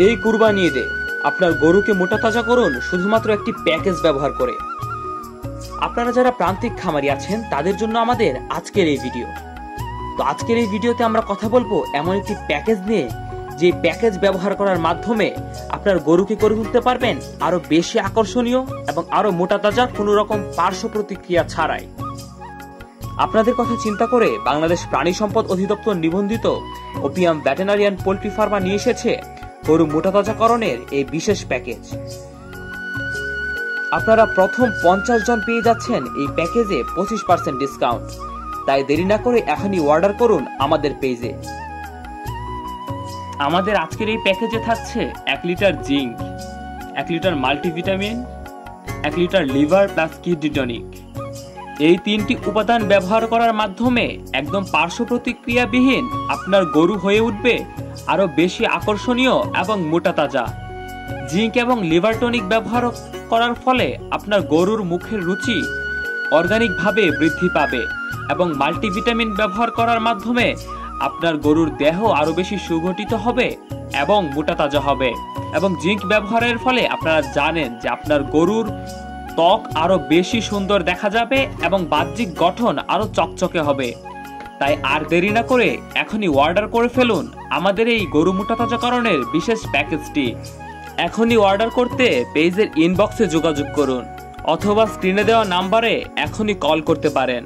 এই কুরবানি ঈদে আপনার গরুকে মোটা তাজা করুন শুধুমাত্র একটি প্যাকেজ ব্যবহার করে। আপনারা যারা প্রান্তিক খামারি আছেন তাদের জন্য আমাদের আজকের এই ভিডিও। তো আজকের এই ভিডিওতে আমরা কথা বলবো এমন একটি প্যাকেজ নিয়ে, যে প্যাকেজ ব্যবহার করার মাধ্যমে আপনার গরুকে করে তুলতে পারবেন আরো বেশি আকর্ষণীয় এবং আরো মোটা তাজা, কোনো রকম পার্শ্ব প্রতিক্রিয়া ছাড়াই। আপনাদের কথা চিন্তা করে বাংলাদেশ প্রাণী সম্পদ অধিদপ্তর নিবন্ধিত ওপিয়াম ভেটেরিনারিয়ান পোল্ট্রি ফার্মা নিয়ে এসেছে গরু মোটা তাজাকরণের এই বিশেষ প্যাকেজ। আপনারা প্রথম 50 জন পেয়ে যাচ্ছেন এই প্যাকেজে 25% ডিসকাউন্ট। তাই দেরি না করে এখনই অর্ডার করুন আমাদের পেজে। আমাদের আজকের এই প্যাকেজে থাকছে 1 litre zinc, 1 litre multivitamin, 1 litre liver plus kidney tonic. এই 3টি উপাদান ব্যবহার করার মাধ্যমে একদম পার্শ্ব প্রতিক্রিয়াবিহীন আপনার গরু হয়ে উঠবে আরো বেশি আকর্ষণীয় এবং মোটা তাজা। জিঙ্ক এবং লিভার টনিক ব্যবহার করার ফলে আপনার গরুর মুখের রুচি অর্গানিকভাবে বৃদ্ধি পাবে এবং মাল্টিভিটামিন ব্যবহার করার মাধ্যমে আপনার গরুর দেহ আরো বেশি সুগঠিত হবে এবং মোটা তাজা হবে। এবং জিঙ্ক ব্যবহারের ফলে আপনারা জানেন যে আপনার গরুর ত্বক আরো বেশি সুন্দর দেখা যাবে এবং বাহ্যিক গঠন আরো চকচকে হবে। তাই আর দেরি না করে এখনই অর্ডার করে ফেলুন আমাদের এই গরু মোটা তাজাকরণের বিশেষ প্যাকেজটি। এখনই অর্ডার করতে পেজের ইনবক্সে যোগাযোগ করুন অথবা স্ক্রিনে দেওয়া নাম্বারে এখনই কল করতে পারেন।